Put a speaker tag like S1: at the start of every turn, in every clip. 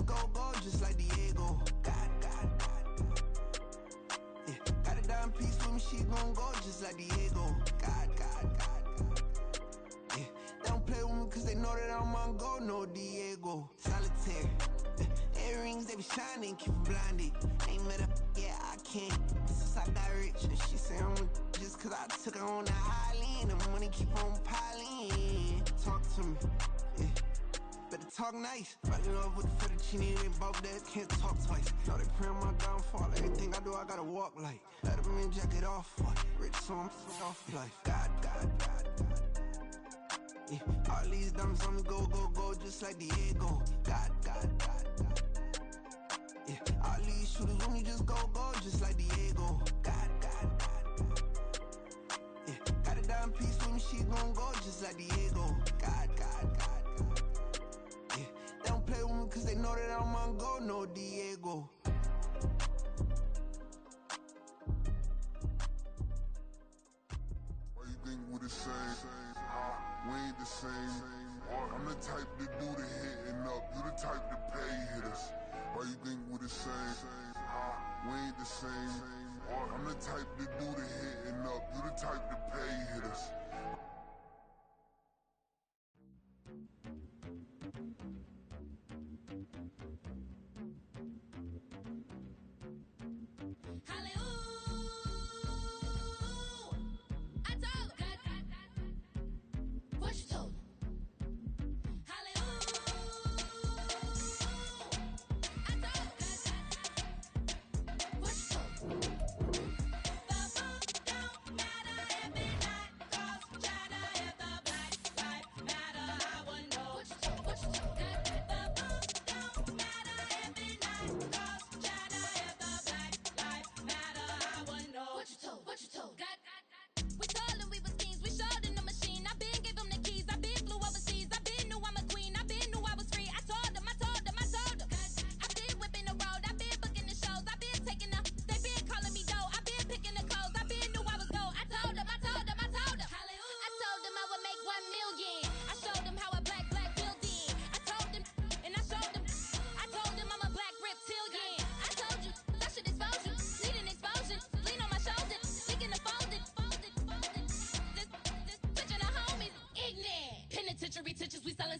S1: go, go, just like Diego. God, God, God. Yeah, got a dime piece with me, she gon' go just like Diego. God, God, God, God. Yeah, they don't play with me cause they know that I'm on go, no Diego. Solitaire. Earrings, they be shining, keep me blinded. Ain't met up, yeah, I can't. Since I got rich, and she say I'm just cause I took her on the island. The money keep on piling. Talk to me, yeah. Better talk nice. Fucking up with the fettuccine, they both dead, can't talk twice. Know they pray on my downfall. Everything I do, I gotta walk like. Let them in, jacket off. Rich, so I'm off life. God, God, God, God. Yeah, all these diamonds on me, go, go, go, just like Diego. God, God, God, God. Yeah, all these shooters with me, just go, go, just like Diego. God, God, God, God. Yeah, got a dime piece with me, she gon' go, just like Diego. God, God, God, God. Yeah, they don't play with me cause they know that I'm on go, no Diego.
S2: Why you think we the same? We ain't the same. I'm the type to do the hitting up, you the type to pay hitters. Why you think we the same? We ain't the same. I'm the type to do the hitting up, you the type to pay hitters.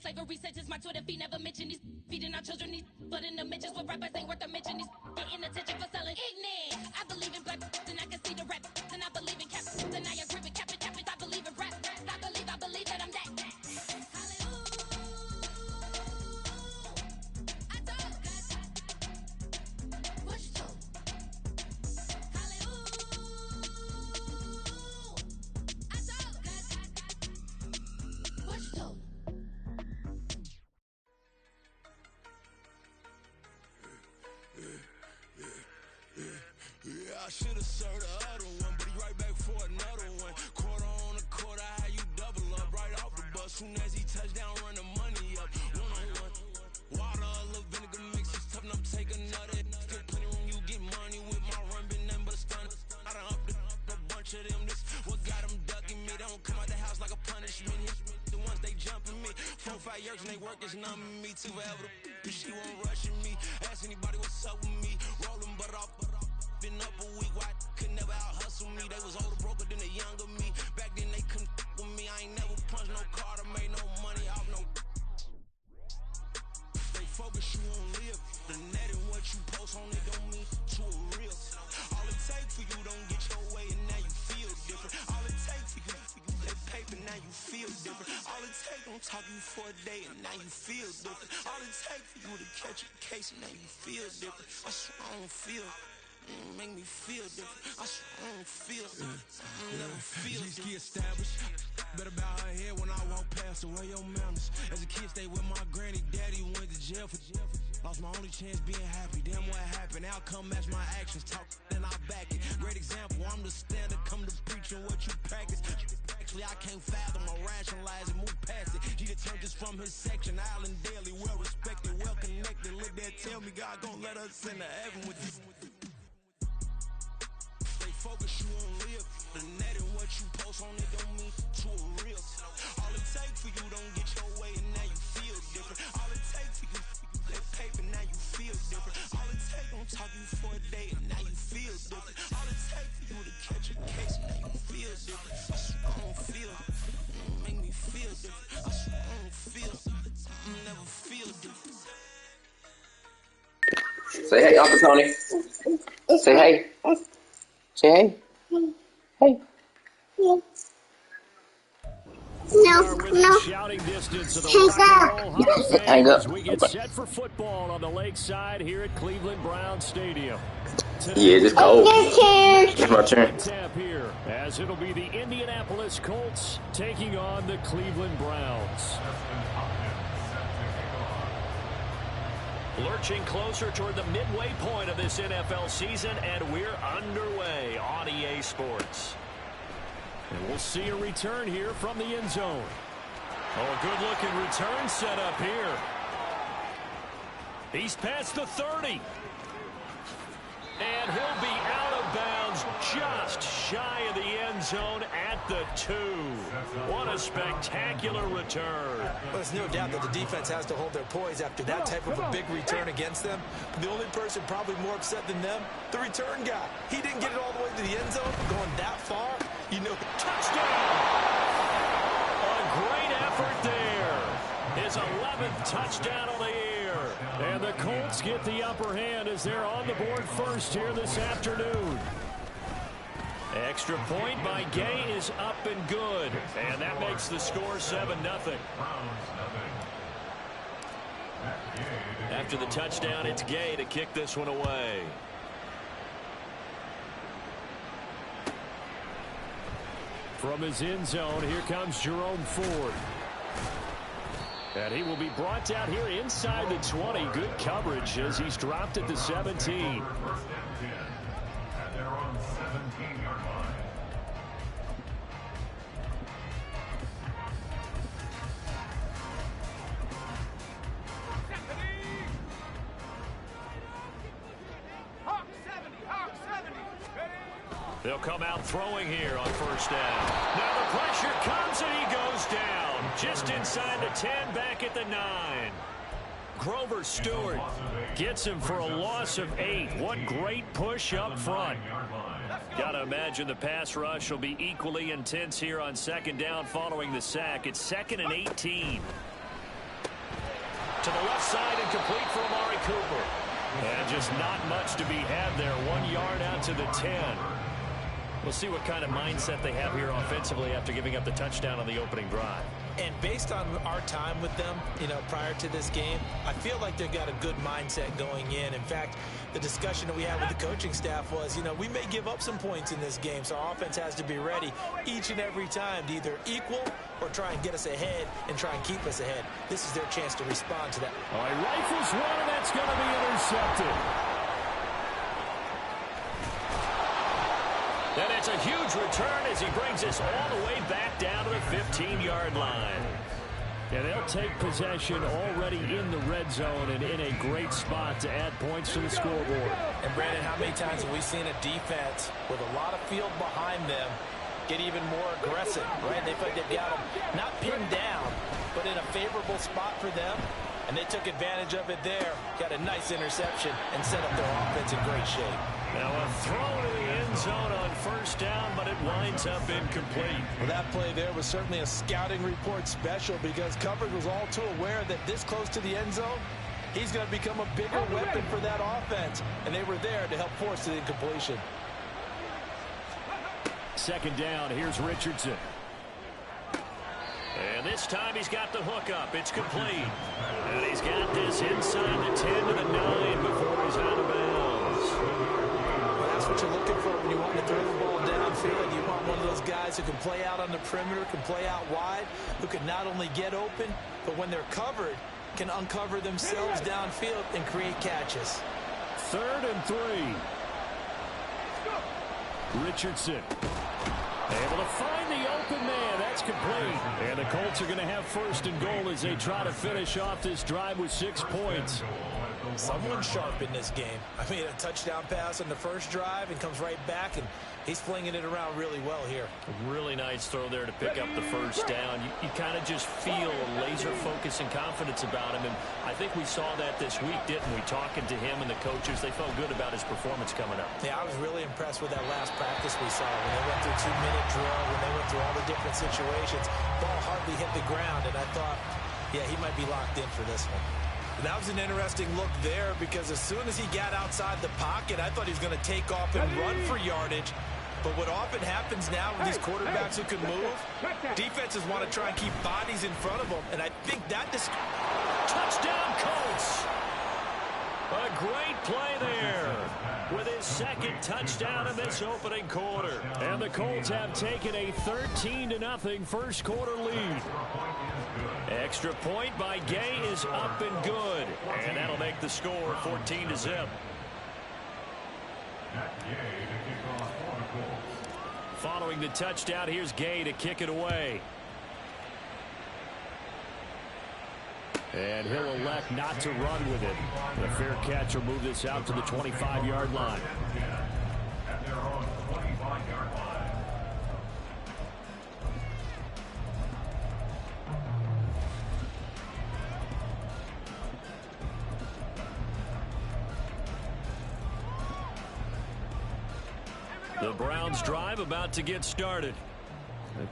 S3: Slavery sentence, my Twitter feed never mentioned these feeding our children these but in the mentions with rappers ain't worth a mention these getting attention for selling ignorant. I believe in black and I can see the rap and I believe in cap and I agree with cap it I believe in rap I believe that I'm that.
S4: Yeah, I should've served the other one, but he right back for another one. Quarter on a quarter, how you double up right off the bus. Soon as he touch down, run the money up. One on one. Water, a little vinegar mix, it's tough enough to take another. Still plenty room, you get money with my run, been nothing but a stun. I done up a bunch of them. This what got them ducking me. They don't come out the house like a punishment. The ones they jumping me. 4 or 5 years and they work is numbing me. Too forever the she won't rushing me. Ask anybody what's up with me. Rolling butt off. Been up a week, why could never out hustle me? They was older, broker than the younger me. Back then they couldn't with me. I ain't never punched no card or made no money off no. They focus, you won't live. The net and what you post on it don't mean to a real. All it take for you don't get your way and now you feel different. All it take for you that paper, now you feel different. All it take don't talk you for a day and now you feel different. All it take for you to catch a case and now you feel different. I swear I don't feel. Make me feel different. I swear I don't feel. Never feel.
S5: G-ski established. Better bow her head when I walk past her. Where your manners? As a kid, stayed with my granny. Daddy went to jail for. Lost my only chance being happy. Damn, what happened? Outcome match my actions. Talk and I back it. Great example. I'm the standard. Come to preaching what you practice. Actually, I can't fathom or rationalize and move past it. He turned this from his section. Island daily, well respected, well connected. Look there, tell me God gon' let us into heaven with this.
S4: Focus, you won't live. The net and what you post on it don't mean to a real. All it take for you don't get your way and now you feel different. All it take for you that paper, now you
S6: Say hey, Uncle Tony. Say hey. Say hey. Hey.
S7: No. Shouting distance of the Rock and Roll Hall of Fame
S6: Hang up.
S7: as we get set for football on the lakeside here at Cleveland Browns Stadium.
S6: Yeah, it's cold. It's my turn.
S7: Tap here as it'll be the Indianapolis Colts taking on the Cleveland Browns. Lurching closer toward the midway point of this NFL season, and we're underway on EA Sports. And we'll see a return here from the end zone. Oh, a good-looking return set up here. He's past the 30. And he'll be out of bounds just shy of the end zone at the 2. What a spectacular return.
S8: Well, there's no doubt that the defense has to hold their poise after that type of a big return against them. But the only person probably more upset than them, the return guy. He didn't get it all the way to the end zone, going that far. You know,
S7: touchdown! A great effort there. His 11th touchdown on the year. And the Colts get the upper hand as they're on the board first here this afternoon. Extra point by Gay is up and good. And that makes the score 7-0. After the touchdown, it's Gay to kick this one away. From his end zone, here comes Jerome Ford. And he will be brought down here inside the 20. Good coverage as he's dropped at the 17. They'll come out throwing here on first down. Now the pressure comes and he goes down. Just inside the 10, back at the 9. Grover Stewart gets him for a loss of 8. What great push up front. Got to imagine the pass rush will be equally intense here on second down following the sack. It's 2nd and 18. To the left side and complete for Amari Cooper. And just not much to be had there. 1 yard out to the 10. We'll see what kind of mindset they have here offensively after giving up the touchdown on the opening drive.
S8: And based on our time with them, prior to this game, I feel like they've got a good mindset going in. In fact, the discussion that we had with the coaching staff was, we may give up some points in this game, so our offense has to be ready each and every time to either equal or try and get us ahead and try and keep us ahead. This is their chance to respond to that.
S7: All right, rifles one, and that's going to be intercepted. And it's a huge return as he brings us all the way back down to the 15-yard line. And they'll take possession already in the red zone and in a great spot to add points to the scoreboard.
S8: And Brandon, how many times have we seen a defense with a lot of field behind them get even more aggressive, right? They feel like they've got them not pinned down, but in a favorable spot for them. And they took advantage of it there, got a nice interception, and set up their offense in great shape.
S7: Now a throw to the end zone on first down, but it winds up incomplete.
S8: Well, that play there was certainly a scouting report special because coverage was all too aware that this close to the end zone, he's going to become a bigger weapon for that offense. And they were there to help force the incompletion.
S7: Second down, here's Richardson. And this time he's got the hook up. It's complete. And he's got this inside the 10 to the 9 before he's out of bounds.
S8: Well, that's what you're looking for when you want to throw the ball downfield. You want one of those guys who can play out on the perimeter, can play out wide, who can not only get open, but when they're covered, can uncover themselves downfield and create catches.
S7: 3rd and 3. Richardson able to find the open man. That's complete. And the Colts are going to have 1st and goal as they try to finish off this drive with 6 points.
S8: Someone sharp in this game. I mean, a touchdown pass on the first drive and comes right back, and he's flinging it around really well here.
S7: A really nice throw there to pick up the first down. You kind of just feel a laser focus and confidence about him, and I think we saw that this week, didn't we? Talking to him and the coaches, they felt good about his performance coming up.
S8: Yeah, I was really impressed with that last practice we saw when they went through 2-minute drill, when they went through all the different situations. Ball hardly hit the ground, and I thought, yeah, he might be locked in for this one. That was an interesting look there because as soon as he got outside the pocket, I thought he was going to take off and run for yardage. But what often happens now with these quarterbacks who can move, defenses want to try and keep bodies in front of them. And I think that
S7: touchdown Colts. A great play there with his second touchdown in this opening quarter. And the Colts have taken a 13-0 first quarter lead. Extra point by Gay is up and good. And that'll make the score 14-0. Following the touchdown, here's Gay to kick it away. And he'll elect not to run with it. The fair catch will move this out to the 25-yard line. The Browns drive about to get started.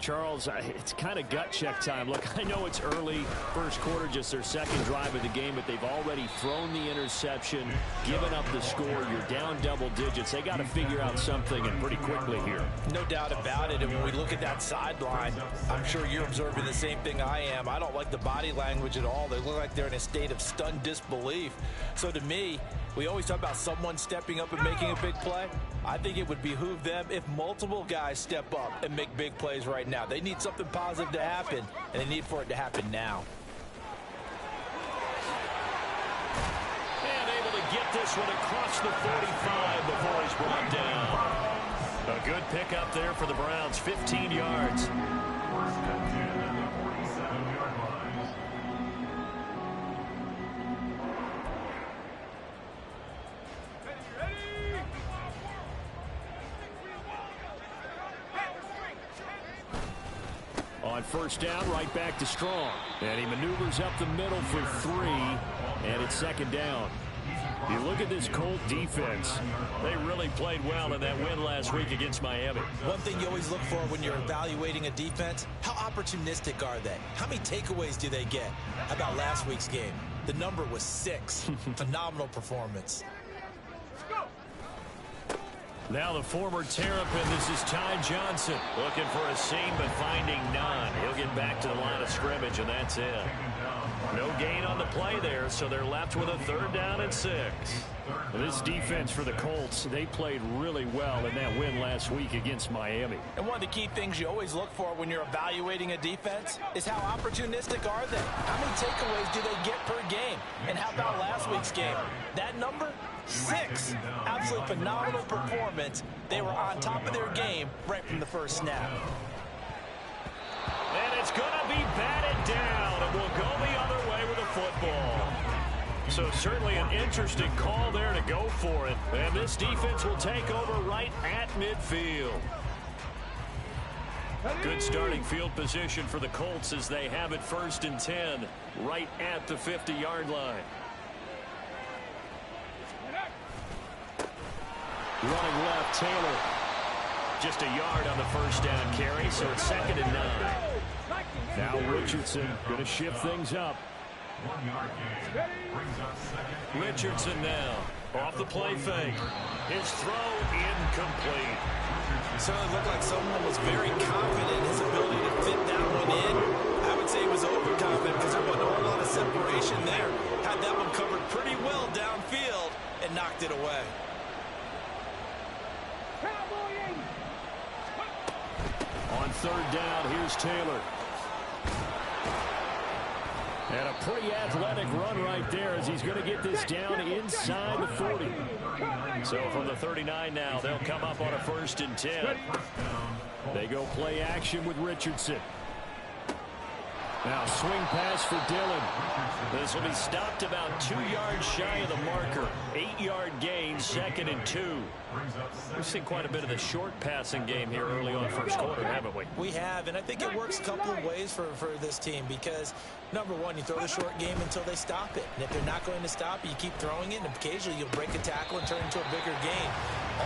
S7: Charles, it's kind of gut check time. Look, I know it's early, first quarter, just their second drive of the game, but they've already thrown the interception, given up the score. You're down double digits. They got to figure out something, and pretty quickly here.
S8: No doubt about it. And when we look at that sideline, I'm sure you're observing the same thing I am. I don't like the body language at all. They look like they're in a state of stunned disbelief. So to me, we always talk about someone stepping up and making a big play. I think it would behoove them if multiple guys step up and make big plays right now. They need something positive to happen, and they need for it to happen now.
S7: And able to get this one across the 45 before he's brought down. A good pickup there for the Browns, 15 yards. On first down, right back to Strong. And he maneuvers up the middle for 3, and it's second down. You look at this Colt defense. They really played well in that win last week against Miami.
S8: One thing you always look for when you're evaluating a defense, how opportunistic are they? How many takeaways do they get? How about last week's game? The number was 6. Phenomenal performance.
S7: Now the former Terrapin, this is Ty Johnson. Looking for a seam, but finding none. He'll get back to the line of scrimmage, and that's it. No gain on the play there, so they're left with a third down and 6. This defense for the Colts, they played really well in that win last week against Miami.
S8: And one of the key things you always look for when you're evaluating a defense is how opportunistic are they? How many takeaways do they get per game? And how about last week's game? That number? 6. Absolutely phenomenal performance. They were on top of their game right from the first snap.
S7: And it's going to be batted down, and we'll go the other way with the football. So certainly an interesting call there to go for it. And this defense will take over right at midfield. Good starting field position for the Colts as they have it 1st and 10 right at the 50-yard line. Running left, Taylor. Just a yard on the first down carry, so it's 2nd and 9. Now Richardson going to shift things up. Richardson now off the play fake. His throw incomplete.
S8: Certainly looked like someone was very confident in his ability to fit that one in. I would say he was overconfident because there wasn't a whole lot of separation there. Had that one covered pretty well downfield and knocked it away.
S7: On third down, here's Taylor. And a pretty athletic run right there as he's going to get this down inside the 40. So from the 39 now, they'll come up on a 1st and 10. They go play action with Richardson. Now swing pass for Dillon. This will be stopped about 2 yards shy of the marker. 8-yard gain, 2nd and 2. We've seen quite a bit of the short passing game here early on first quarter, haven't we?
S8: We have, and I think it works a couple of ways for this team because, number one, you throw the short game until they stop it. And if they're not going to stop it, you keep throwing it, and occasionally you'll break a tackle and turn into a bigger gain.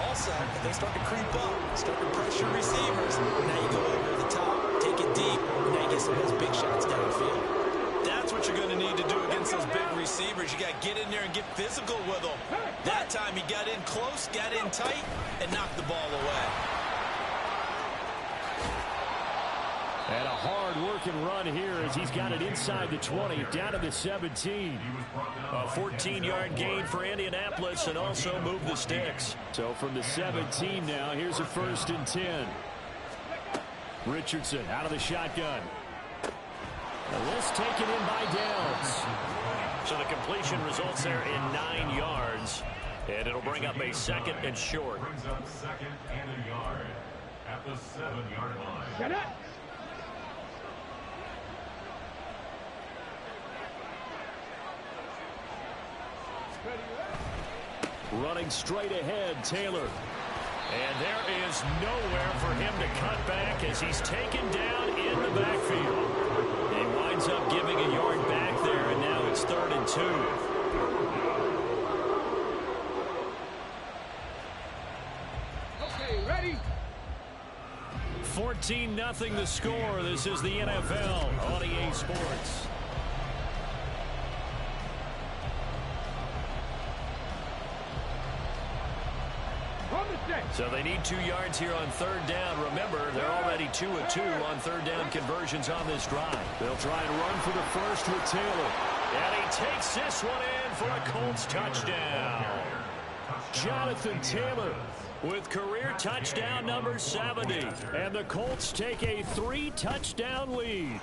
S8: Also, if they start to creep up, start to pressure receivers, now you go over the top, take it deep, and now you get some of those big shots downfield. That's what you're going to need to do against those big receivers. You got to get in there and get physical with them. That time he got in close, got in tight, and knocked the ball away.
S7: And a hard-working run here as he's got it inside the 20, down to the 17. A 14-yard gain for Indianapolis and also moved the sticks. So from the 17 now, here's a 1st and 10. Richardson out of the shotgun. And this taken in by Downs. So the completion results there in 9 yards. And it'll bring up a 2nd and short.
S9: Brings up 2nd and a yard at the 7-yard line. Get it!
S7: Running straight ahead, Taylor. And there is nowhere for him to cut back as he's taken down in the backfield. He winds up giving a yard back there, and now it's 3rd and 2.
S9: Okay, ready?
S7: 14-0 the score. This is the NFL on EA Sports. So they need 2 yards here on 3rd down. Remember, they're already 2 of 2 on 3rd down conversions on this drive. They'll try and run for the first with Taylor. And he takes this one in for a Colts touchdown. Jonathan Taylor with career touchdown number 70. And the Colts take a 3-touchdown lead.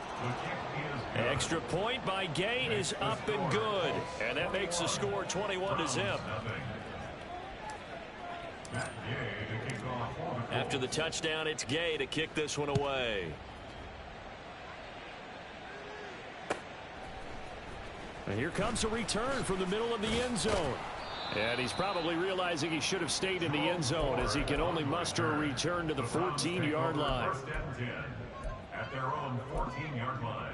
S7: Extra point by Gay is up and good. And that makes the score 21-0. After the touchdown, it's Gay to kick this one away. And here comes a return from the middle of the end zone. And he's probably realizing he should have stayed in the end zone as he can only muster a return to the 14-yard line.
S9: 1st and 10 at their own 14-yard line.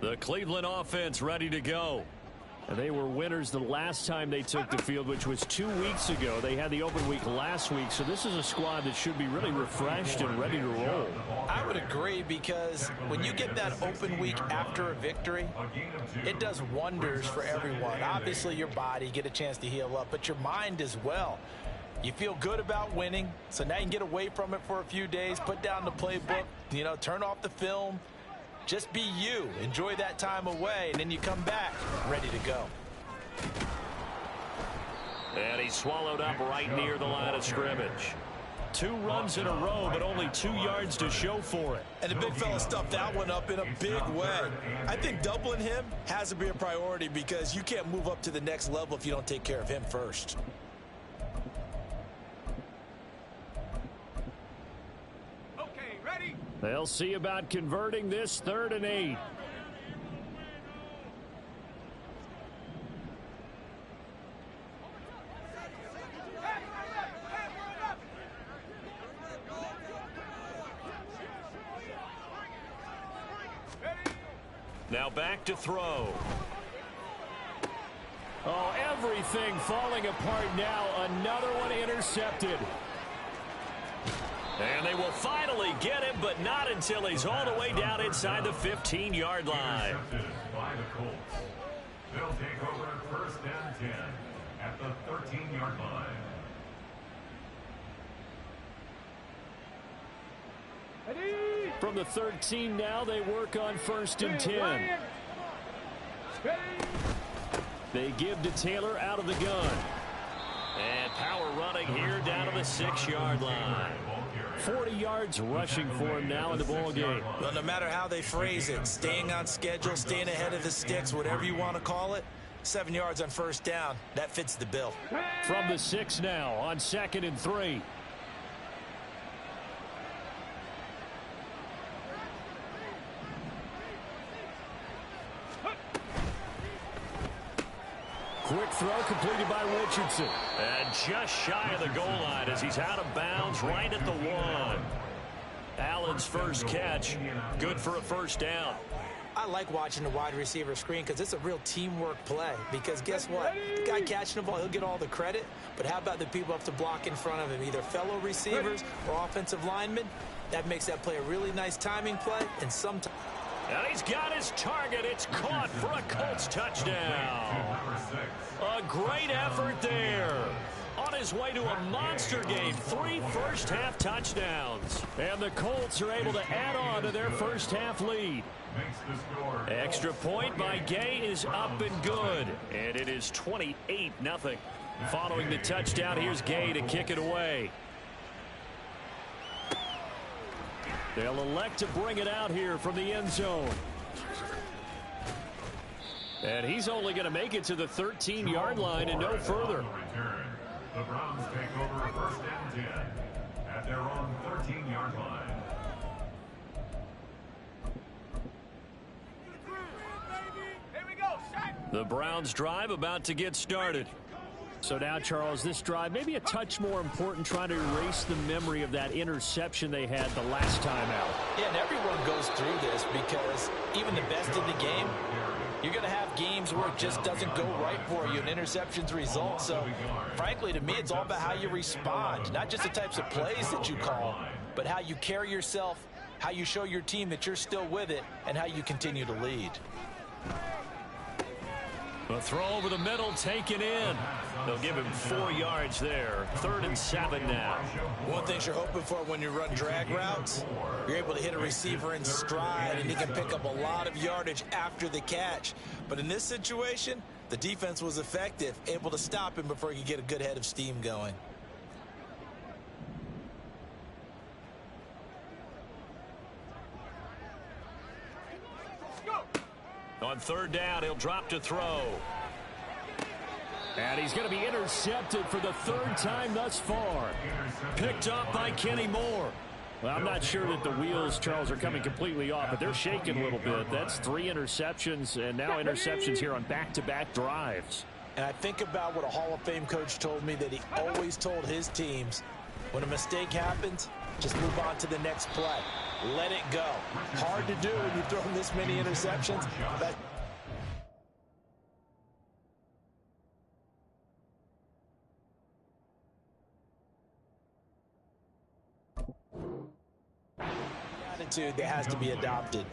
S7: The Cleveland offense ready to go. And they were winners the last time they took the field, which was 2 weeks ago. They had the open week last week, so this is a squad that should be really refreshed and ready to roll.
S8: I would agree, because when you get that open week after a victory, it does wonders for everyone. Obviously, your body, get a chance to heal up, but your mind as well. You feel good about winning, so now you can get away from it for a few days, put down the playbook, turn off the film. Just be you. Enjoy that time away, and then you come back ready to go.
S7: And he's swallowed up right near the line of scrimmage. 2 runs in a row, but only 2 yards to show for it.
S8: And the big fella stuffed that one up in a big way. I think doubling him has to be a priority, because you can't move up to the next level if you don't take care of him first.
S7: They'll see about converting this 3rd and 8. Now back to throw. Oh, everything falling apart now. Another one intercepted. And they will finally get him, but not until he's all the way down inside the 15-yard line.
S9: By the Colts. They'll take over 1st and 10 at the 13-yard line.
S7: From the 13 now, they work on 1st and 10. They give to Taylor out of the gun. And power running here down to the 6-yard line. 40 yards rushing for him now in the ball game.
S8: Well, no matter how they phrase it, staying on schedule, staying ahead of the sticks, whatever you want to call it, 7 yards on 1st down, that fits the bill.
S7: From the 6 now on 2nd and 3. Quick throw completed by Richardson. And just shy of the goal line as he's out of bounds right at the 1. Allen's first catch, good for a 1st down.
S8: I like watching the wide receiver screen because it's a real teamwork play. Because guess what? The guy catching the ball, he'll get all the credit. But how about the people up to block in front of him, either fellow receivers or offensive linemen? That makes that play a really nice timing play, and sometimes...
S7: And he's got his target. It's caught for a Colts touchdown. A great effort there. On his way to a monster game, 3 first-half touchdowns. And the Colts are able to add on to their first-half lead. Extra point by Gay is up and good. And it is 28-0. Following the touchdown, here's Gay to kick it away. They'll elect to bring it out here from the end zone. And he's only going to make it to the 13-yard line and no further.
S9: The Browns take over first and 10 at their own 13-yard line.
S7: The Browns drive about to get started. So now, Charles, this drive maybe a touch more important, trying to erase the memory of that interception they had the last time out.
S8: Yeah, and everyone goes through this because even the best in the game, you're going to have games where it just doesn't go right for you, and interceptions result. So, frankly, to me, it's all about how you respond, not just the types of plays that you call, but how you carry yourself, how you show your team that you're still with it, and how you continue to lead.
S7: A throw over the middle, taken in. They'll give him 4 yards there. 3rd and 7 now.
S8: One thing you're hoping for when you run drag routes, you're able to hit a receiver in stride, and he can pick up a lot of yardage after the catch. But in this situation, the defense was effective, able to stop him before he could get a good head of steam going.
S7: On 3rd down, he'll drop to throw. And he's going to be intercepted for the 3rd time thus far. Picked up by Kenny Moore. Well, I'm not sure that the wheels, Charles, are coming completely off, but they're shaking a little bit. That's 3 interceptions, and now interceptions here on back-to-back drives.
S8: And I think about what a Hall of Fame coach told me that he always told his teams, when a mistake happens, just move on to the next play. Let it go. Hard to do when you've thrown this many interceptions. Attitude that has to be adopted.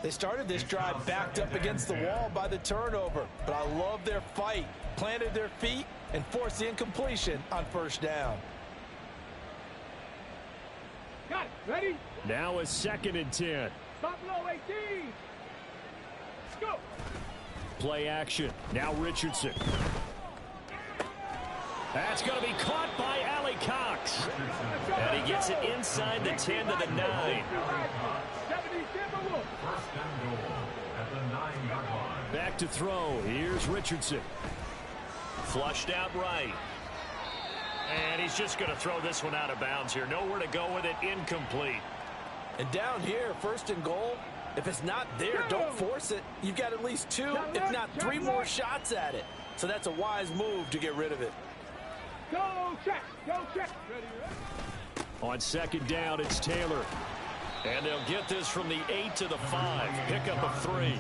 S8: They started this drive backed up against the wall by the turnover, but I love their fight. Planted their feet and forced the incompletion on 1st down.
S10: Got it. Ready?
S7: Now a 2nd and 10.
S10: Stop low, 18. Let's go.
S7: Play action. Now Richardson. That's going to be caught by Allie Cox. And he gets it inside the 10 to the 9. Back to throw. Here's Richardson. Flushed out right. And he's just going to throw this one out of bounds here. Nowhere to go with it. Incomplete.
S8: And down here, 1st and goal, if it's not there, don't force it. You've got at least 2, if not 3 more shots at it. So that's a wise move to get rid of it.
S10: Go check. Go check. Ready.
S7: On 2nd down, it's Taylor. And they'll get this from the 8 to the 5. Pickup of 3.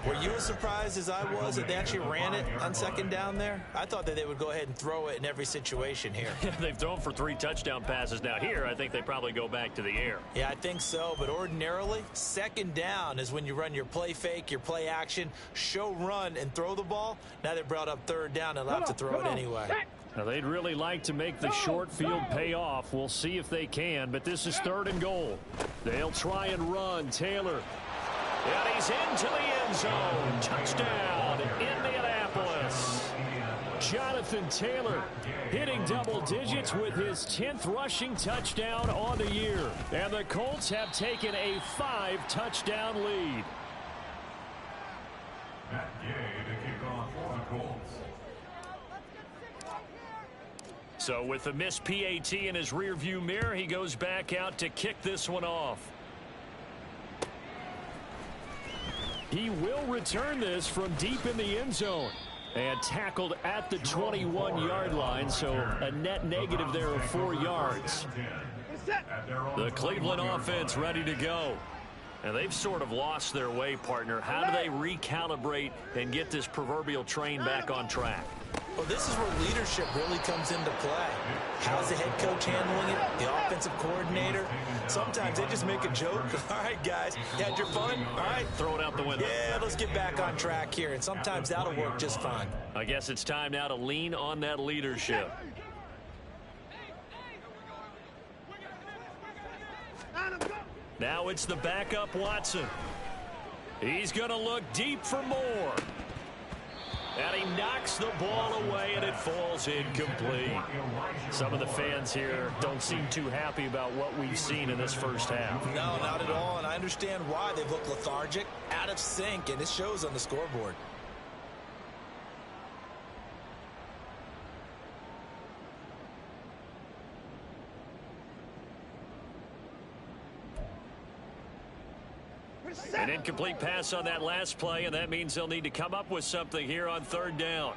S8: Were you as surprised as I was that they actually ran it on 2nd down there? I thought that they would go ahead and throw it in every situation here.
S7: They've thrown for 3 touchdown passes now. Here, I think they probably go back to the air.
S8: Yeah, I think so. But ordinarily, 2nd down is when you run your play fake, your play action, show run, and throw the ball. Now they brought up 3rd down and allowed to throw it anyway.
S7: Now, they'd really like to make the short field pay off. We'll see if they can, but this is 3rd and goal. They'll try and run. Taylor. And he's into the end zone. Touchdown, Indianapolis. Jonathan Taylor hitting double digits with his 10th rushing touchdown on the year. And the Colts have taken a 5-touchdown lead.
S9: Matt Gay to kick off for the Colts.
S7: So with the missed PAT in his rearview mirror, he goes back out to kick this one off. He will return this from deep in the end zone. And tackled at the 21-yard line, so a net negative there of 4 yards. The Cleveland offense ready to go. And they've sort of lost their way, partner. How do they recalibrate and get this proverbial train back on track?
S8: Well, this is where leadership really comes into play. How's the head coach handling it? The offensive coordinator? Sometimes they just make a joke. All right, guys, you had your fun? All right.
S7: Throw it out the window.
S8: Yeah, let's get back on track here, and sometimes that'll work just fine.
S7: I guess it's time now to lean on that leadership. Now it's the backup Watson. He's going to look deep for more. And he knocks the ball away, and it falls incomplete. Some of the fans here don't seem too happy about what we've seen in this first half.
S8: No, not at all, and I understand why. They look lethargic, out of sync, and it shows on the scoreboard.
S7: An incomplete pass on that last play, and that means they'll need to come up with something here on third down.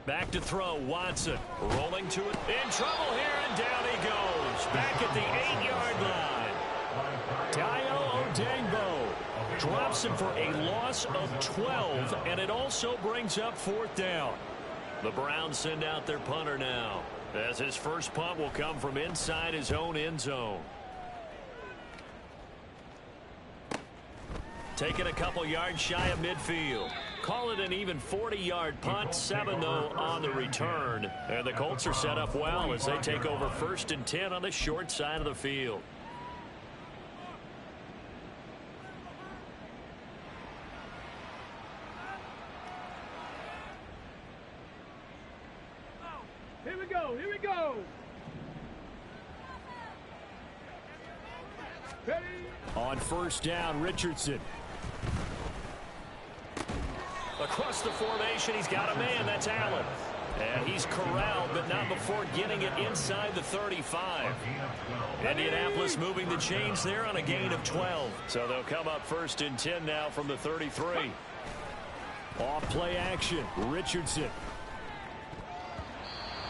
S7: Back to throw, Watson. Rolling to it. In trouble here, and down he goes. Back at the 8-yard line. Dayo Odeyingbo drops him for a loss of 12, and it also brings up fourth down. The Browns send out their punter now, as his first punt will come from inside his own end zone. Taking a couple yards shy of midfield. Call it an even 40-yard punt. 7, though, on the return. And the Colts are set up well as they take over 1st and 10 on the short side of the field.
S10: Here we go. Here we go. Ready?
S7: On first down, Richardson. Across the formation, he's got a man. That's Allen. And he's corralled, but not before getting it inside the 35. Indianapolis moving the chains there on a gain of 12. So they'll come up 1st and 10 now from the 33. Off play action, Richardson.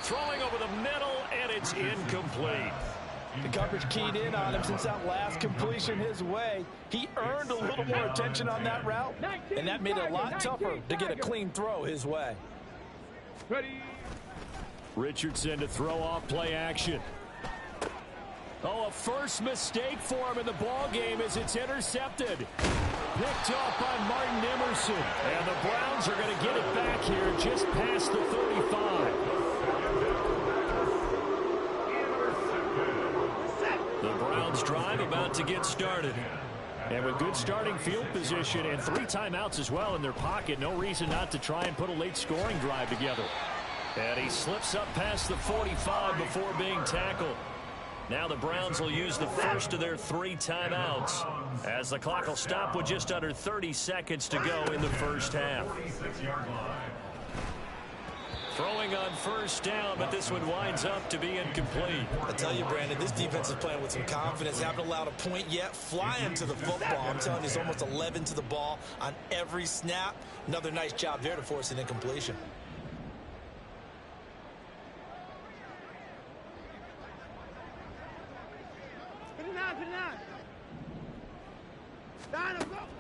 S7: Throwing over the middle, and it's incomplete.
S8: The coverage keyed in on him since that last completion his way. He earned a little more attention on that route, and that made it a lot tougher to get a clean throw his way.
S10: Ready?
S7: Richardson to throw off play action. Oh, a first mistake for him in the ball game as it's intercepted. Picked off by Martin Emerson. And the Browns are going to get it back here just past the 35. The Browns drive about to get started. And with good starting field position and 3 timeouts as well in their pocket, no reason not to try and put a late scoring drive together. And he slips up past the 45 before being tackled. Now the Browns will use the first of their 3 timeouts as the clock will stop with just under 30 seconds to go in the first half. Throwing on first down, but this one winds up to be incomplete.
S8: I tell you, Brandon, this defense is playing with some confidence. Haven't allowed a point yet. Flying to the football. I'm telling you, it's almost 11 to the ball on every snap. Another nice job there to force an incompletion.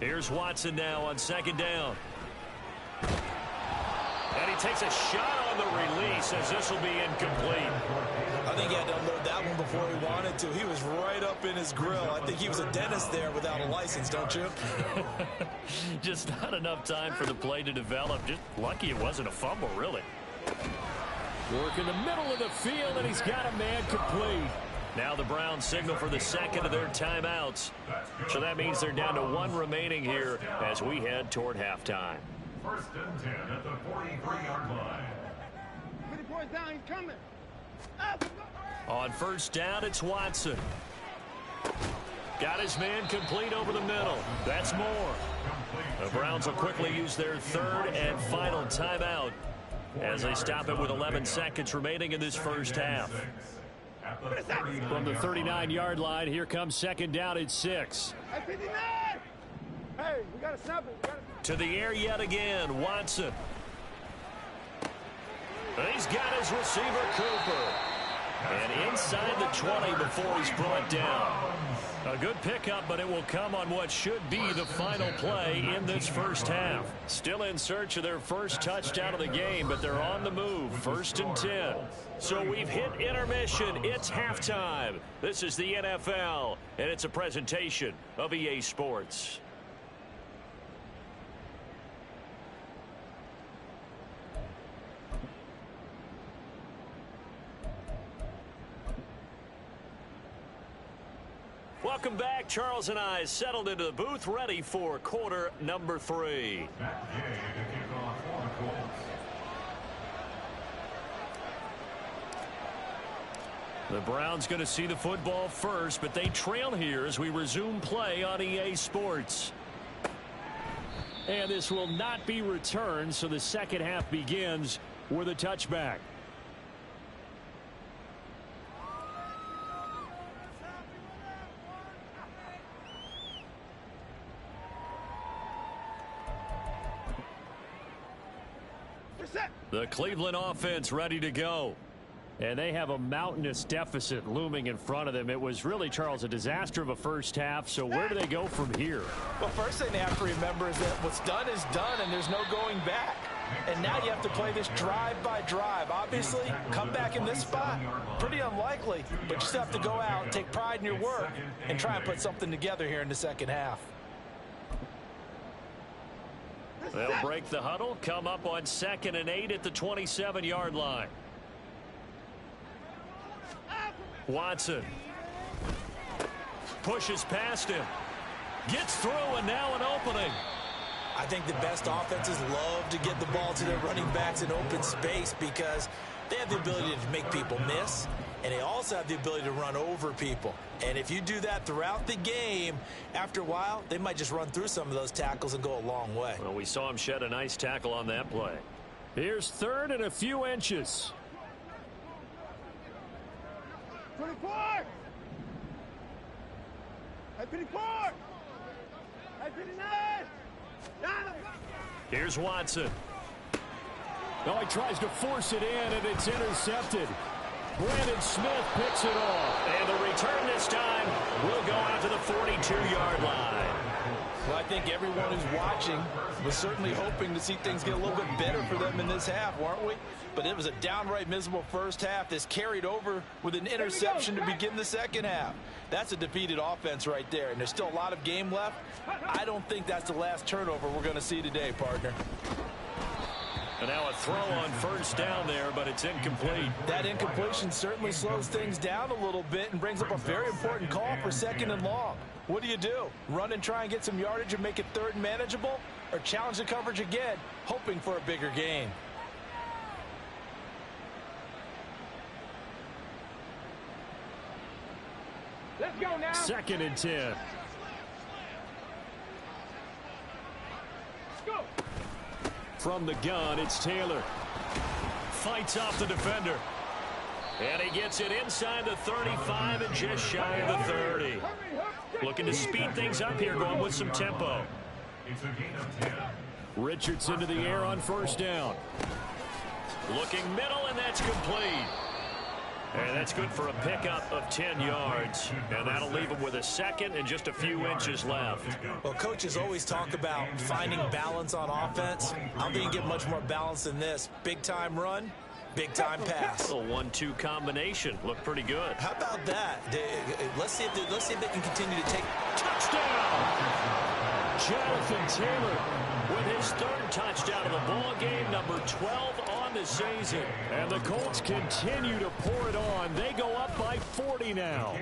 S7: Here's Watson now on second down. And he takes a shot on the release as this will be incomplete.
S8: I think he had to unload that one before he wanted to. He was right up in his grill. I think he was a dentist there without a license, don't you?
S7: Just not enough time for the play to develop. Just lucky it wasn't a fumble, really. Work in the middle of the field, and he's got a man complete. Now the Browns signal for the second of their timeouts. So that means they're down to 1 remaining here as we head toward halftime.
S9: 1st and 10 at the 43-yard line.
S10: 50 points down, he's coming.
S7: On first down, it's Watson. Got his man complete over the middle. That's more. The Browns will quickly use their 3rd and final timeout as they stop it with 11 seconds remaining in this first half. From the 39-yard line, here comes second down at 6.
S10: Hey, 59! Hey, we got to snap it.
S7: To the air yet again, Watson. He's got his receiver, Cooper. And inside the 20 before he's brought down. A good pickup, but it will come on what should be the final play in this first half. Still in search of their first touchdown of the game, but they're on the move. 1st and 10. So we've hit intermission. It's halftime. This is the NFL, and it's a presentation of EA Sports. Welcome back. Charles and I settled into the booth, ready for quarter number 3. The Browns going to see the football first, but they trail here as we resume play on EA Sports. And this will not be returned, so the second half begins with a touchback. The Cleveland offense ready to go. And they have a mountainous deficit looming in front of them. It was really, Charles, a disaster of a first half. So where do they go from here?
S8: Well, first thing they have to remember is that what's done is done, and there's no going back. And now you have to play this drive by drive. Obviously, come back in this spot, pretty unlikely. But you still have to go out, take pride in your work, and try and put something together here in the second half.
S7: They'll break the huddle, come up on 2nd and 8 at the 27-yard line. Watson pushes past him, gets through, and now an opening.
S8: I think the best offenses love to get the ball to their running backs in open space because they have the ability to make people miss, and they also have the ability to run over people. And if you do that throughout the game, after a while, they might just run through some of those tackles and go a long way.
S7: Well, we saw him shed a nice tackle on that play. Here's 3rd and a few inches.
S10: 24! Hey, 24! Hey, 59!
S7: Here's Watson. Now he tries to force it in, and it's intercepted. Brandon Smith picks it off. And the return this time will go out to the 42-yard line.
S8: Well, I think everyone who's watching was certainly hoping to see things get a little bit better for them in this half, weren't we? But it was a downright miserable first half that's carried over with an interception to begin the second half. That's a defeated offense right there, and there's still a lot of game left. I don't think that's the last turnover we're going to see today, partner.
S7: And now a throw on 1st down there, but it's incomplete.
S8: That incompletion certainly slows things down a little bit and brings up a very important call for 2nd and long. What do? Run and try and get some yardage and make it 3rd and manageable? Or challenge the coverage again, hoping for a bigger gain?
S10: Let's go now.
S7: 2nd and 10.
S10: Go.
S7: From the gun, it's Taylor. Fights off the defender. And he gets it inside the 35 and just shy of the 30. Looking to speed things up here, going with some tempo.
S9: It's a gain of 10.
S7: Richardson to the air on 1st down. Looking middle, and that's complete. And that's good for a pickup of 10 yards. And that'll leave him with a 2nd and just a few inches left.
S8: Well, coaches always talk about finding balance on offense. I don't think you get much more balance than this. Big-time run, big-time pass.
S7: A 1-2 combination. Looked pretty good.
S8: How about that? Let's see if they can continue to take.
S7: Touchdown! Jonathan Taylor with his 3rd touchdown of the ball game, number 12 on the season. And the Colts continue to pour it on. They go up by 40 now.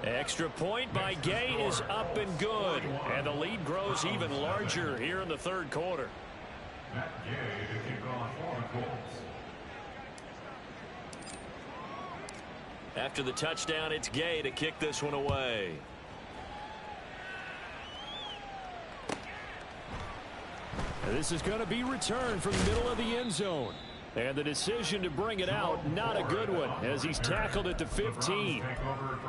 S7: Extra point by Gay is up and good. And the lead grows even larger here in the 3rd quarter.
S9: Matt Gay to kick off for the Colts.
S7: After the touchdown, it's Gay to kick this one away. This is going to be returned from the middle of the end zone. And the decision to bring it out, not a good one, as he's tackled at the 15.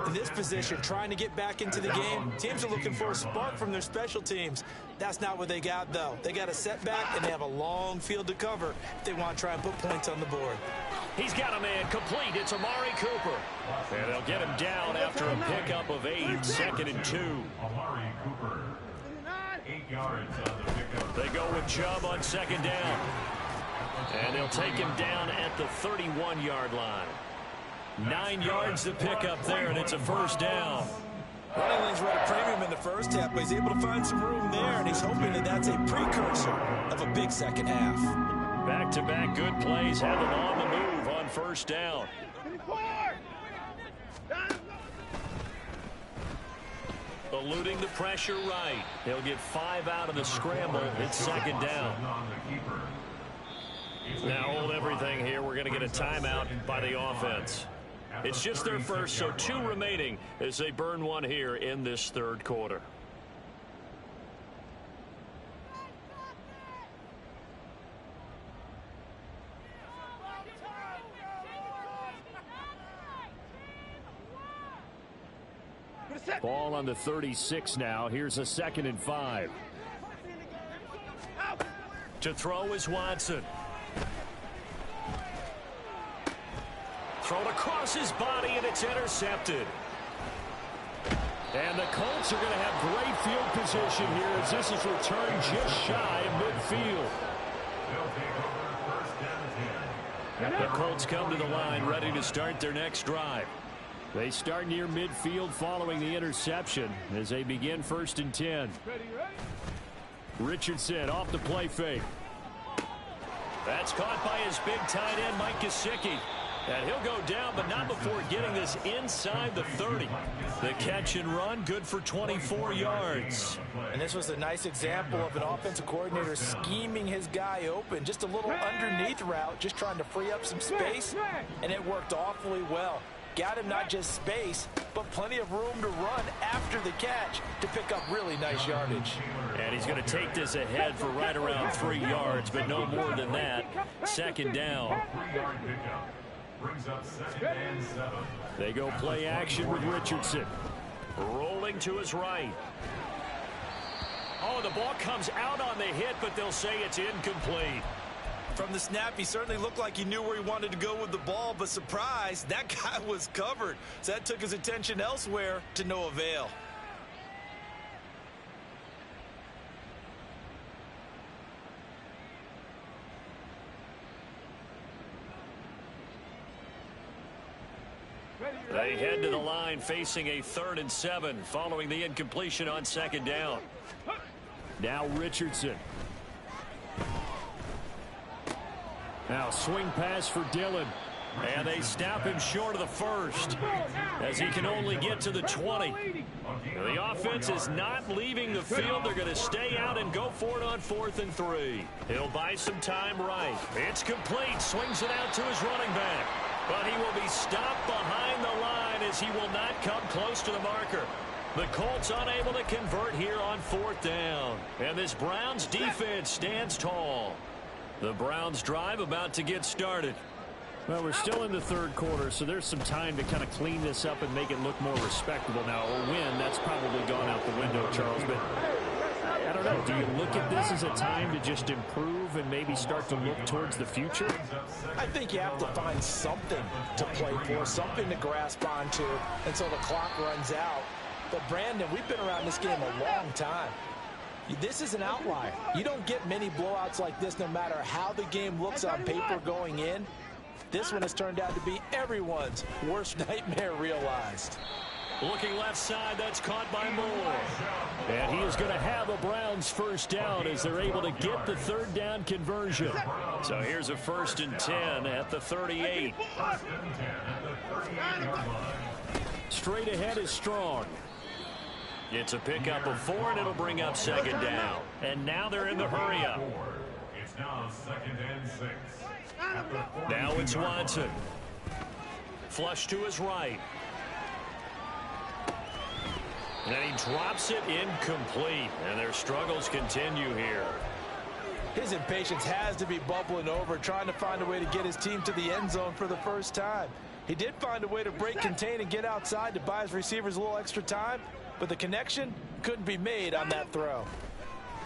S8: In this position, trying to get back into the game, teams are looking for a spark from their special teams. That's not what they got, though. They got a setback, and they have a long field to cover if they want to try and put points on the board.
S7: He's got a man complete. It's Amari Cooper. And they'll get him down after a pickup of 8, 2nd and 2.
S9: Amari Cooper, 8 yards on the pickup.
S7: They go with Chubb on 2nd down. And they'll take him down at the 31-yard line. 9 yards to pick up there, and it's a 1st down.
S8: Running lanes were at a premium in the first half, but he's able to find some room there, and he's hoping that that's a precursor of a big second half.
S7: Back-to-back good plays have them on the move on 1st down. Eluding the pressure right. He'll get 5 out of the scramble. It's 2nd down. Now hold everything here. We're going to get a timeout by the offense. It's just their first, so 2 remaining as they burn one here in this 3rd quarter. Ball on the 36 now. Here's a 2nd and 5. To throw is Watson. Thrown across his body, and it's intercepted. And the Colts are going to have great field position here as this is returned just shy of midfield. The Colts come to the line ready to start their next drive. They start near midfield following the interception as they begin 1st and 10. Richardson off the play fake. That's caught by his big tight end, Mike Gesicki. And he'll go down, but not before getting this inside the 30. The catch and run, good for 24 yards.
S8: And this was a nice example of an offensive coordinator scheming his guy open. Just a little underneath route, just trying to free up some space, and it worked awfully well. Got him not just space, but plenty of room to run after the catch to pick up really nice yardage.
S7: And he's going to take this ahead for right around 3 yards, but no more than that. 2nd down.
S9: 3-yard pickup. Brings up 2nd and 7.
S7: They go play action with Richardson. Rolling to his right. Oh, the ball comes out on the hit, but they'll say it's incomplete.
S8: From the snap, he certainly looked like he knew where he wanted to go with the ball, but surprise, that guy was covered. So that took his attention elsewhere to no avail.
S7: They head to the line facing a 3rd and 7 following the incompletion on 2nd down. Now Richardson. Now swing pass for Dillon. And they stop him short of the 1st as he can only get to the 20. The offense is not leaving the field. They're going to stay out and go for it on 4th and 3. He'll buy some time right. It's complete. Swings it out to his running back. But he will be stopped behind the line as he will not come close to the marker. The Colts unable to convert here on 4th down. And this Browns defense stands tall. The Browns drive about to get started.
S11: Well, we're still in the 3rd quarter, so there's some time to kind of clean this up and make it look more respectable now. Or win, that's probably gone out the window, Charles. But I don't know. Do you look at this as a time to just improve and maybe start to look towards the future?
S8: I think you have to find something to play for, something to grasp onto until the clock runs out. But, Brandon, we've been around this game a long time. This is an outlier. You don't get many blowouts like this no matter how the game looks on paper going in. This one has turned out to be everyone's worst nightmare realized.
S7: Looking left side, that's caught by Moore. And he is going to have a Browns 1st down as they're able to get the 3rd down conversion. So here's a 1st and 10 at the 38. Straight ahead is Strong. It's a pickup of 4, and it'll bring up 2nd down. And now they're in the hurry-up.
S9: It's now 2nd and 6.
S7: Now it's Watson. Flush to his right. And he drops it incomplete. And their struggles continue here.
S8: His impatience has to be bubbling over, trying to find a way to get his team to the end zone for the first time. He did find a way to break contain and get outside to buy his receivers a little extra time, but the connection couldn't be made on that throw.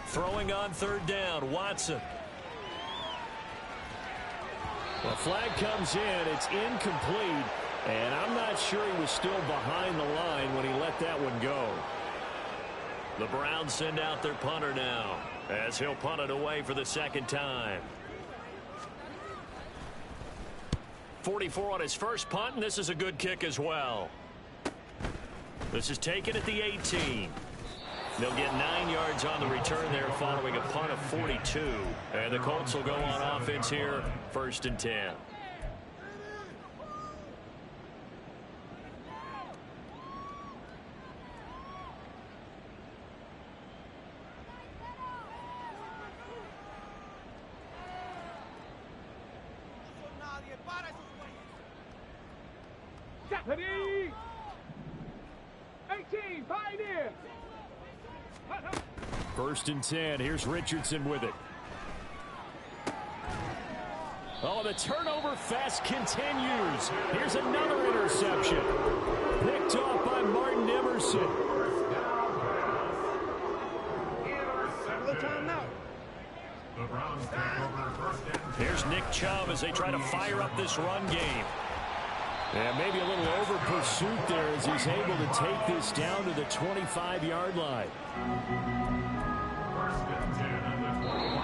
S7: Throwing on 3rd down, Watson. Well, flag comes in. It's incomplete. And I'm not sure he was still behind the line when he let that one go. The Browns send out their punter now, as he'll punt it away for the second time. 44 on his first punt, and this is a good kick as well. This is taken at the 18. They'll get 9 yards on the return there following a punt of 42. And the Colts will go on offense here, 1st and 10.
S10: Ready? 18, Pioneer.
S7: 1st and 10. Here's Richardson with it. Oh, the turnover fest continues. Here's another interception. Picked off by Martin Emerson. Here's Nick Chubb as they try to fire up this run game. And maybe a little over pursuit there as he's able to take this down to the 25-yard line.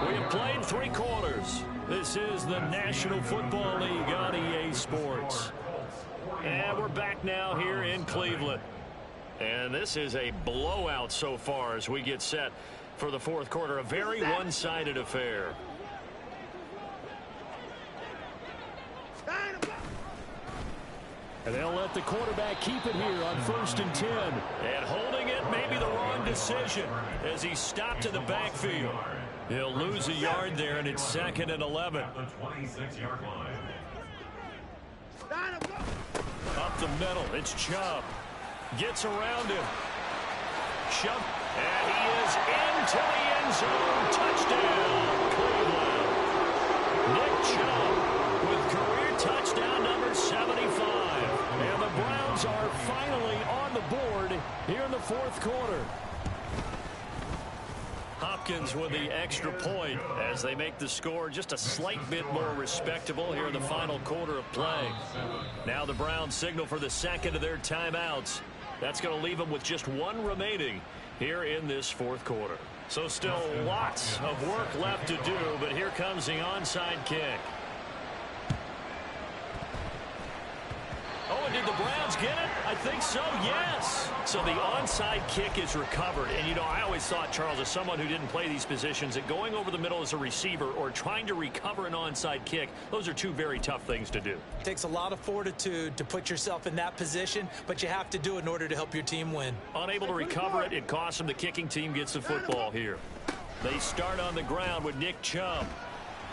S7: We have played 3 quarters. This is the National Football League on EA Sports. And we're back now here in Cleveland. And this is a blowout so far as we get set for the 4th quarter. A very one-sided affair. And they'll let the quarterback keep it here on 1st and 10. And holding it may be the wrong decision as he stopped in the backfield. He'll lose a yard there, and it's 2nd and 11.
S9: The 26-yard line.
S7: Up the middle, it's Chubb. Gets around him. Chubb, and he is into the end zone. Touchdown, Cleveland. Nick Chubb with career touchdown number 75. And the Browns are finally on the board here in the 4th quarter. Hopkins with the extra point as they make the score just a slight bit more respectable here in the final quarter of play. Now the Browns signal for the 2nd of their timeouts. That's going to leave them with just 1 remaining here in this 4th quarter. So still lots of work left to do, but here comes the onside kick. Oh, and did the Browns get it? I think so, yes. So the onside kick is recovered. And, you know, I always thought, Charles, as someone who didn't play these positions, that going over the middle as a receiver or trying to recover an onside kick, those are 2 very tough things to do.
S8: It takes a lot of fortitude to put yourself in that position, but you have to do it in order to help your team win.
S7: Unable to recover it, it costs them. The kicking team gets the football here. They start on the ground with Nick Chubb.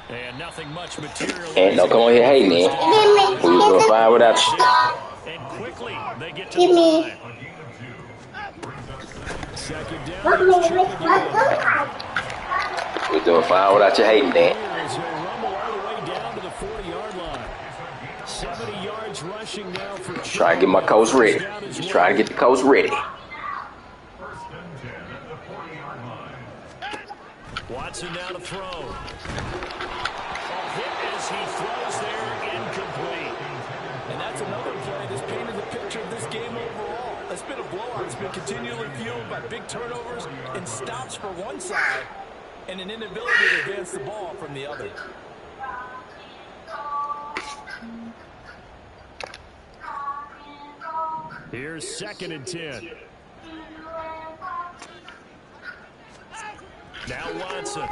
S7: And nothing much material.
S6: Hey, don't come on here hating, man. We're going to find without you.
S7: And quickly, they get to the line. 2nd down.
S6: We're doing fine without you hating, Dan.
S7: He'll rumble all the way down to the 40-yard line. 70 yards rushing now for Chubb.
S6: Try to get my coach ready. Just try to get the coach ready.
S9: 1st and 10 at the 40-yard line.
S7: Watson now to throw. Hit as he throws there, incomplete.
S12: And that's another play that's painted the picture of this game overall. It's been a blowout. It's been continually fueled by big turnovers and stops for one side and an inability to advance the ball from the other.
S7: Here's 2nd and 10. Now Watson.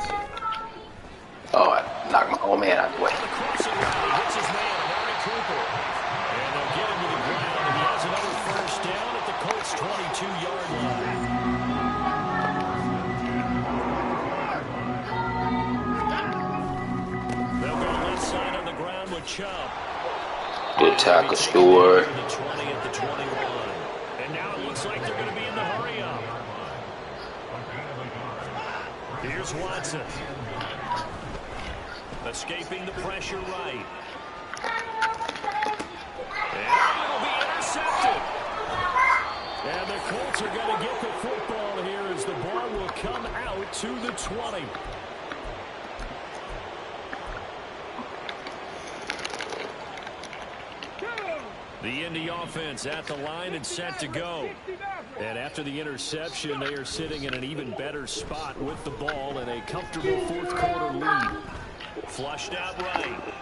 S6: Oh, I knocked my old man out the way.
S7: Crossing route, he hits his man, Amari Cooper. And they'll get him to the ground, and he has another 1st down at the Colts' 22-yard line. They'll go left side on the ground with Chubb.
S6: Good tackle, Stewart.
S7: The 20 at the 21. And now it looks like they're going to be in the hurry up. Here's Watson. Escaping the pressure right. And it'll be intercepted. And the Colts are going to get the football here as the ball will come out to the 20. The Indy offense at the line and set to go. And after the interception, they are sitting in an even better spot with the ball in a comfortable fourth-quarter lead. Flushed out right.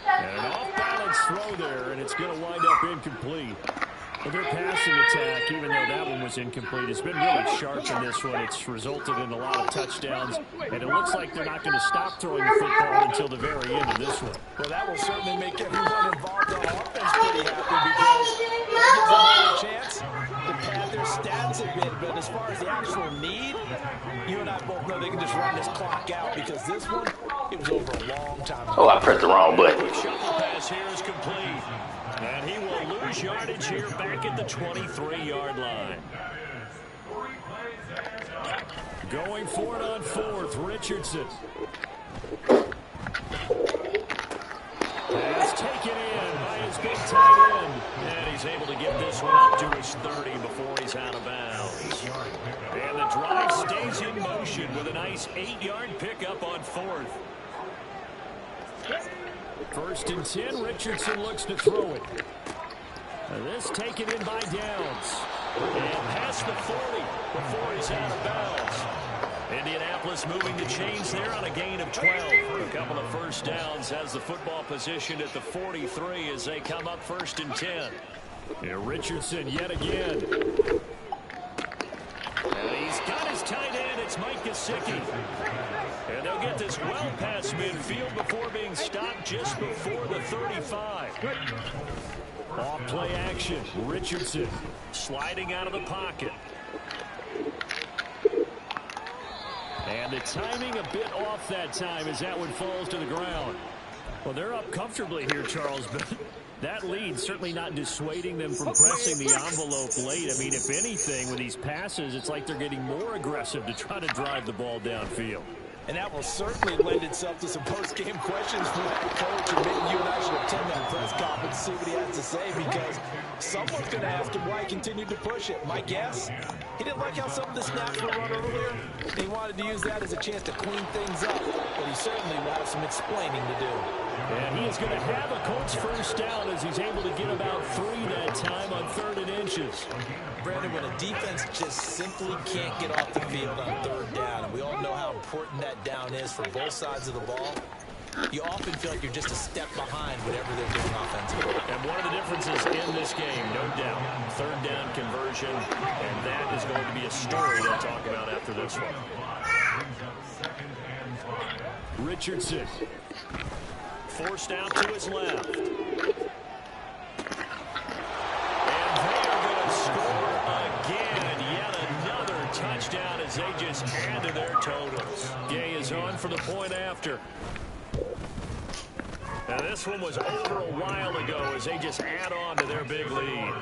S7: And an off-balance throw there, and it's going to wind up incomplete. Well, their passing attack, even though that one was incomplete, has been really sharp in this one. It's resulted in a lot of touchdowns, and it looks like they're not going to stop throwing the football until the very end of this one.
S12: Well, that will certainly make everyone involved on offense pretty happy because it gives them a chance to pad their stats a bit. But as far as the actual need, you and I both know they can just run this clock out because this one, it was over a long time ago.
S6: Oh, I pressed the wrong button.
S7: Shuffle pass here is complete. And he will lose yardage here back at the 23-yard line. Going for it on fourth, Richardson. Pass taken in by his big tight end. And he's able to get this one up to his 30 before he's out of bounds. And the drive stays in motion with a nice 8-yard pickup on fourth. First and 10, Richardson looks to throw it. This taken in by Downs. And past the 40 before he's out of bounds. Indianapolis moving the chains there on a gain of 12. A couple of first downs has the football positioned at the 43 as they come up first and 10. Here Richardson yet again. And he's got his tight end. It's Mike Gesicki. And they'll get this well past midfield before being stopped just before the 35. Off play action. Richardson sliding out of the pocket. And the timing a bit off that time as that one falls to the ground. Well, they're up comfortably here, Charles, but that lead certainly not dissuading them from pressing the envelope late. I mean, if anything, with these passes, it's like they're getting more aggressive to try to drive the ball downfield.
S12: And that will certainly lend itself to some post-game questions from that coach. And maybe you and I should attend that press conference to see what he has to say, because someone's going to ask him why he continued to push it. My guess, he didn't like how some of the snaps were run earlier. He wanted to use that as a chance to clean things up, but he certainly will have some explaining to do.
S7: And he is going to have a Colts first down as he's able to get about 3 that time on 3rd and inches.
S12: Brandon, when a defense just simply can't get off the field on 3rd down, and we all know how important that down is for both sides of the ball, you often feel like you're just a step behind whatever they're doing offensively.
S7: And one of the differences in this game, no doubt, 3rd down conversion, and that is going to be a story they'll talk about after this one. Richardson forced out to his left. And they are going to score again. Yet another touchdown as they just add to their totals. Gay is on for the point after. Now this one was over a while ago as they just add on to their big lead.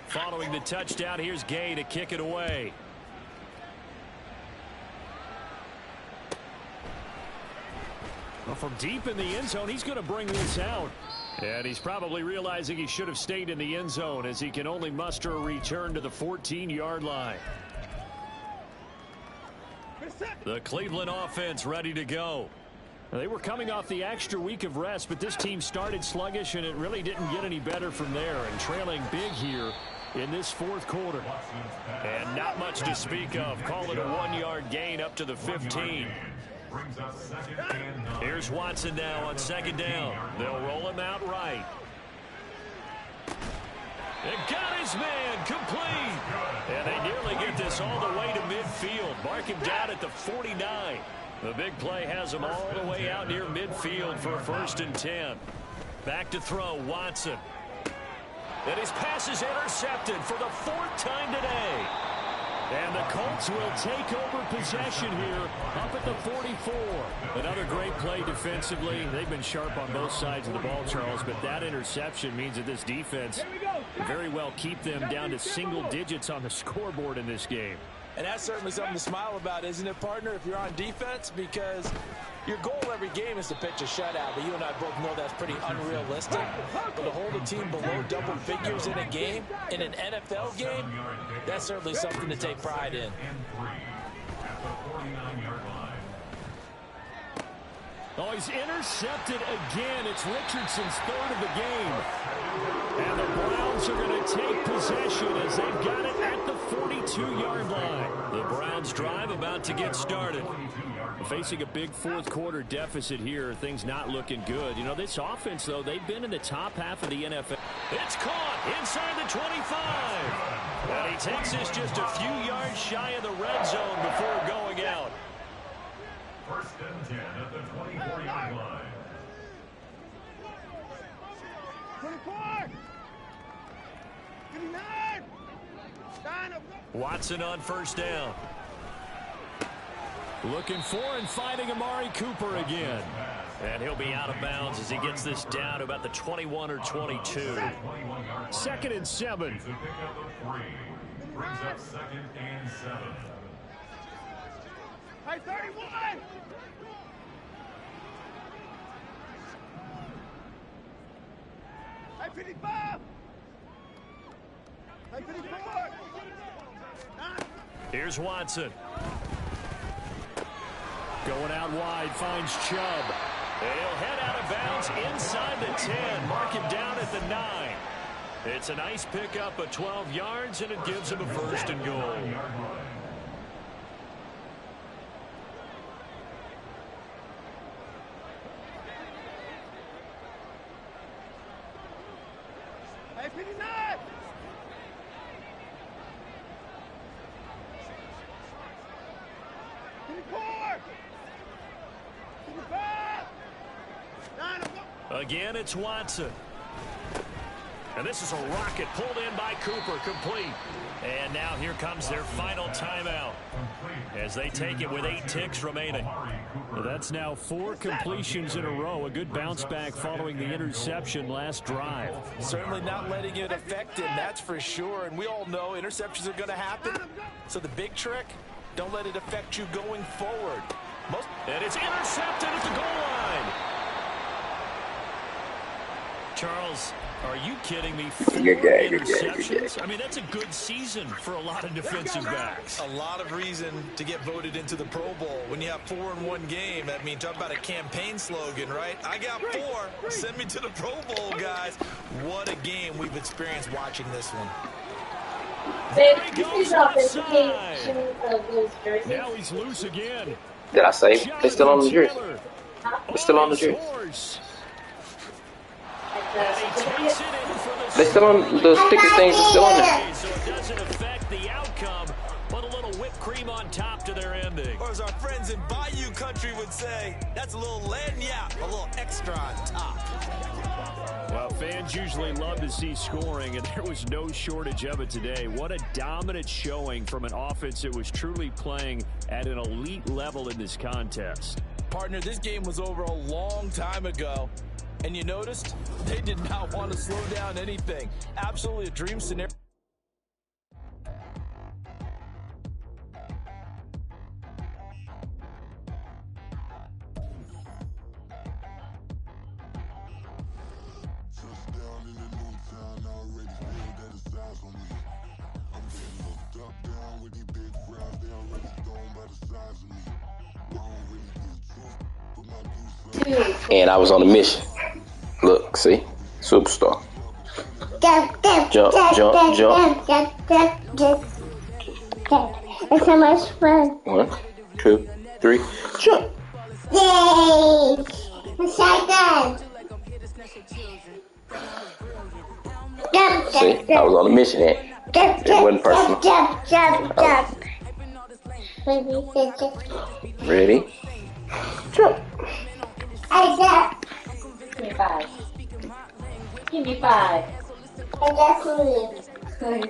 S7: Following the touchdown, here's Gay to kick it away. Well, from deep in the end zone, he's going to bring this out. And he's probably realizing he should have stayed in the end zone as he can only muster a return to the 14-yard line. The Cleveland offense ready to go. They were coming off the extra week of rest, but this team started sluggish, and it really didn't get any better from there. And trailing big here in this 4th quarter. And not much to speak of. Call it a 1-yard gain up to the 15. Here's Watson now on 2nd down. They'll roll him out right. And got his man complete. And they nearly get this all the way to midfield. Mark him down at the 49. The big play has him all the way out near midfield for a 1st and 10. Back to throw, Watson. And his pass is intercepted for the 4th time today. And the Colts will take over possession here up at the 44. Another great play defensively. They've been sharp on both sides of the ball, Charles, but that interception means that this defense very well keep them down to single digits on the scoreboard in this game.
S12: And that's certainly something to smile about, isn't it, partner, if you're on defense? Because your goal every game is to pitch a shutout, but you and I both know that's pretty unrealistic. But to hold a team below double figures in a game, in an NFL game, that's certainly something to take pride in.
S11: Oh, he's intercepted again. It's Richardson's third of the game. And the Browns are going to take possession as they've got it at the 42-yard line. The Browns drive about to get started. Facing a big fourth quarter deficit here, things not looking good. You know, this offense, though, they've been in the top half of the NFL. It's caught inside the 25. And he takes this just a few yards shy of the red zone before going out.
S9: First and 10 at the 24-yard line.
S10: 24! 59!
S11: Watson on first down. Looking for and finding Amari Cooper again. And he'll be out of bounds as he gets this down to about the 21 or 22. 2nd and 7.
S9: It's a pickup of 3. Brings up 2nd and 7.
S10: Hey, 31! Hey, 55! Hey, 54!
S11: Here's Watson. Going out wide, finds Chubb. He'll head out of bounds inside the 10. Mark him down at the 9. It's a nice pickup of 12 yards, and it gives him a first and goal.
S10: Hey, 59!
S11: Again, it's Watson. And this is a rocket pulled in by Cooper, complete. And now here comes their final timeout as they take it with 8 ticks remaining.
S7: Well, that's now 4 completions in a row. A good bounce back following the interception last drive.
S12: Certainly not letting it affect him, that's for sure. And we all know interceptions are going to happen. So the big trick, don't let it affect you going forward.
S11: And it's intercepted at the goal line. Charles, are you kidding me? 4 interceptions? I mean, that's a good season for a lot of defensive backs.
S8: A lot of reason to get voted into the Pro Bowl. When you have 4 in one game, I mean, talk about a campaign slogan, right? I got 4. Send me to the Pro Bowl, guys. What a game we've experienced watching this one.
S11: Now he's loose again.
S6: Did I say they're still on the jersey? They're still on the jersey. They still on the sticker things are still on there.
S11: So it doesn't affect the outcome, but a little whipped cream on top to their ending.
S8: Or as our friends in Bayou Country would say, that's a little lagniappe, a little extra on top.
S11: Well, fans usually love to see scoring, and there was no shortage of it today. What a dominant showing from an offense that was truly playing at an elite level in this contest.
S12: Partner, this game was over a long time ago. And you noticed they did not want to slow down anything. Absolutely a dream scenario.
S6: And I was on a mission. Look, see? Superstar. Jump, jump, jump.
S13: It's so much fun.
S6: 1, 2, 3, jump.
S13: Yay! It's so good.
S6: See? I was on a mission here. It wasn't personal. Ready? Jump.
S13: Give me 5. Give me 5. I got 3.